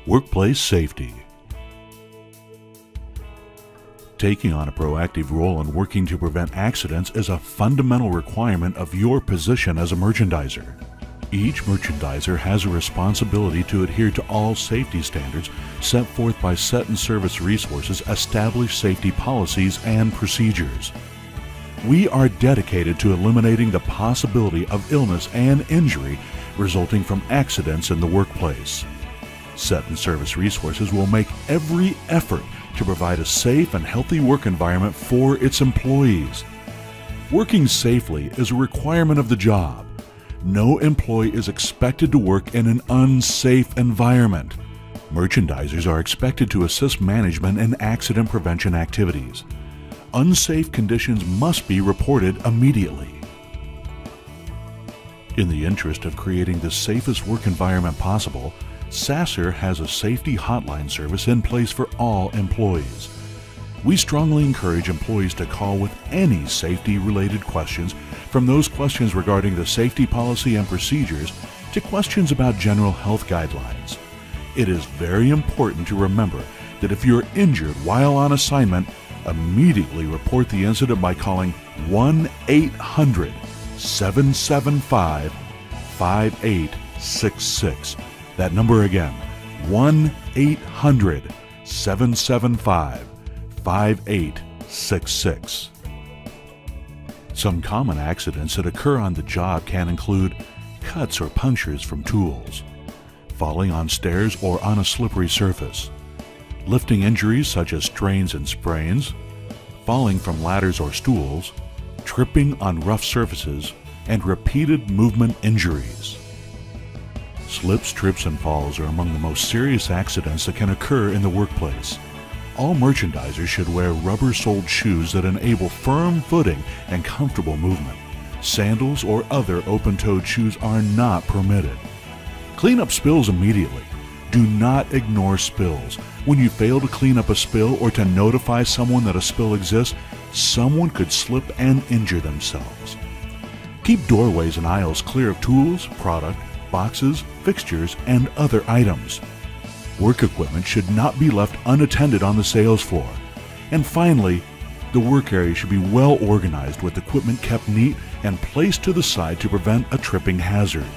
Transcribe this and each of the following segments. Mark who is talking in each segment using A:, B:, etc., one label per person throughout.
A: Workplace safety. Taking on a proactive role in working to prevent accidents is a fundamental requirement of your position as a merchandiser. Each merchandiser has a responsibility to adhere to all safety standards set forth by Set and Service Resources' established safety policies and procedures. We are dedicated to eliminating the possibility of illness and injury resulting from accidents in the workplace. Set and Service Resources will make every effort to provide a safe and healthy work environment for its employees. Working safely is a requirement of the job. No employee is expected to work in an unsafe environment. Merchandisers are expected to assist management in accident prevention activities. Unsafe conditions must be reported immediately. In the interest of creating the safest work environment possible, SaSR has a safety hotline service in place for all employees. We strongly encourage employees to call with any safety-related questions, from those questions regarding the safety policy and procedures to questions about general health guidelines. It is very important to remember that if you're injured while on assignment, immediately report the incident by calling 1-800-775-5866. That number again, 1-800-775-5866. Some common accidents that occur on the job can include cuts or punctures from tools, falling on stairs or on a slippery surface, lifting injuries such as strains and sprains, falling from ladders or stools, tripping on rough surfaces, and repeated movement injuries. Slips, trips, and falls are among the most serious accidents that can occur in the workplace. All merchandisers should wear rubber-soled shoes that enable firm footing and comfortable movement. Sandals or other open-toed shoes are not permitted. Clean up spills immediately. Do not ignore spills. When you fail to clean up a spill or to notify someone that a spill exists, someone could slip and injure themselves. Keep doorways and aisles clear of tools, product, boxes, fixtures, and other items. Work equipment should not be left unattended on the sales floor. And finally, the work area should be well organized with equipment kept neat and placed to the side to prevent a tripping hazard.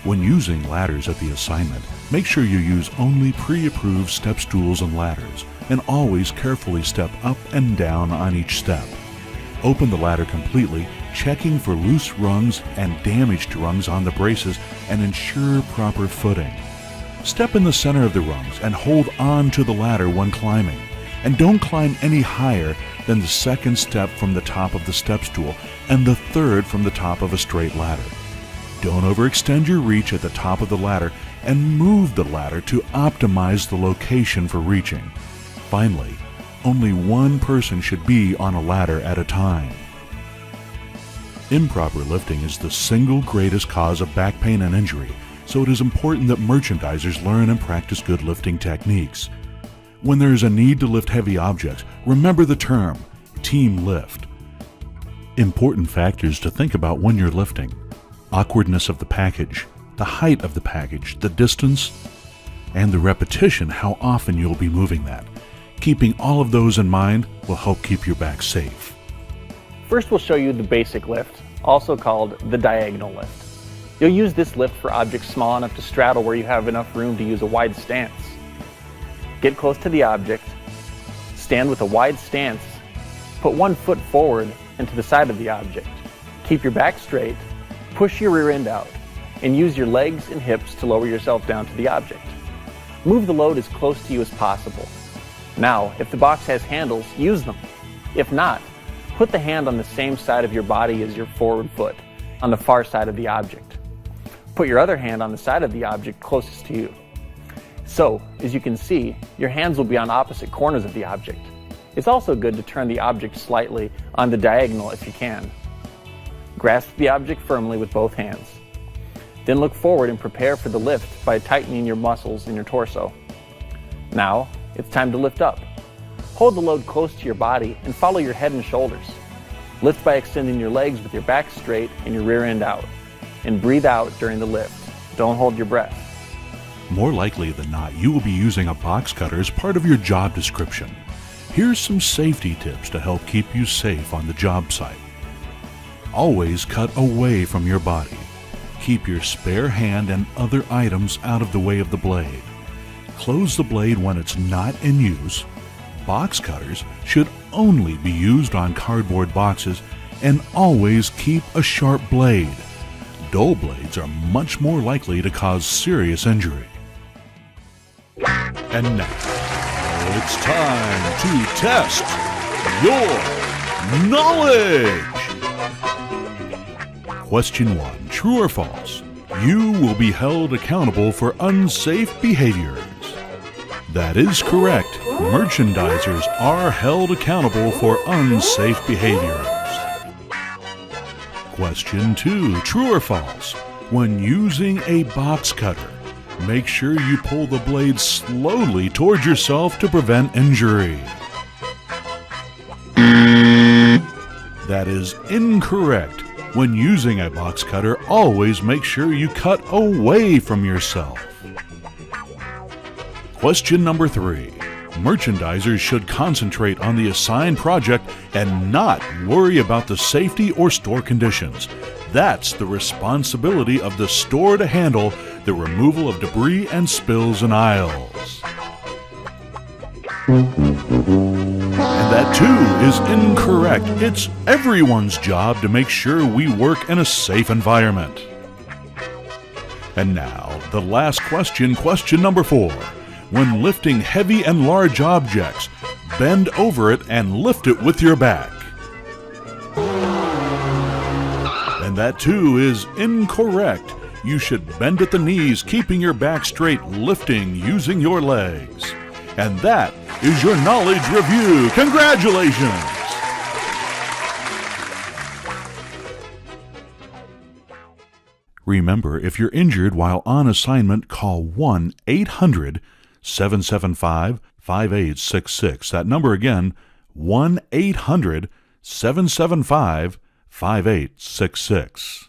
A: When using ladders at the assignment, make sure you use only pre-approved step stools and ladders, and always carefully step up and down on each step. Open the ladder completely, checking for loose rungs and damaged rungs on the braces, and ensure proper footing. Step in the center of the rungs and hold on to the ladder when climbing, and don't climb any higher than the second step from the top of the step stool and the third from the top of a straight ladder. Don't overextend your reach at the top of the ladder, and move the ladder to optimize the location for reaching. Finally, only one person should be on a ladder at a time. Improper lifting is the single greatest cause of back pain and injury, so it is important that merchandisers learn and practice good lifting techniques. When there is a need to lift heavy objects, remember the term, team lift. Important factors to think about when you're lifting: awkwardness of the package, the height of the package, the distance, and the repetition, how often you'll be moving that. Keeping all of those in mind will help keep your back safe.
B: First, we'll show you the basic lift, also called the diagonal lift. You'll use this lift for objects small enough to straddle where you have enough room to use a wide stance. Get close to the object, stand with a wide stance, put one foot forward and to the side of the object. Keep your back straight, push your rear end out, and use your legs and hips to lower yourself down to the object. Move the load as close to you as possible. Now, if the box has handles, use them. If not, put the hand on the same side of your body as your forward foot, on the far side of the object. Put your other hand on the side of the object closest to you. So, as you can see, your hands will be on opposite corners of the object. It's also good to turn the object slightly on the diagonal if you can. Grasp the object firmly with both hands. Then look forward and prepare for the lift by tightening your muscles in your torso. Now, it's time to lift up. Hold the load close to your body and follow your head and shoulders. Lift by extending your legs with your back straight and your rear end out. And breathe out during the lift. Don't hold your breath.
A: More likely than not, you will be using a box cutter as part of your job description. Here's some safety tips to help keep you safe on the job site. Always cut away from your body. Keep your spare hand and other items out of the way of the blade. Close the blade when it's not in use. Box cutters should only be used on cardboard boxes, and always keep a sharp blade. Dull blades are much more likely to cause serious injury. And now, it's time to test your knowledge! Question 1. True or false? You will be held accountable for unsafe behaviors. That is correct. Merchandisers are held accountable for unsafe behaviors. Question 2. True or false? When using a box cutter, make sure you pull the blade slowly towards yourself to prevent injury. That is incorrect. When using a box cutter, always make sure you cut away from yourself. Question number 3. Merchandisers should concentrate on the assigned project and not worry about the safety or store conditions. That's the responsibility of the store to handle the removal of debris and spills in aisles. And that too is incorrect. It's everyone's job to make sure we work in a safe environment. And now, the last question, question number 4. When lifting heavy and large objects, bend over it and lift it with your back. And that too is incorrect. You should bend at the knees, keeping your back straight, lifting using your legs. And that is your knowledge review. Congratulations! Remember, if you're injured while on assignment, call 1-800-775-5866. That number again, 1-800-775-5866.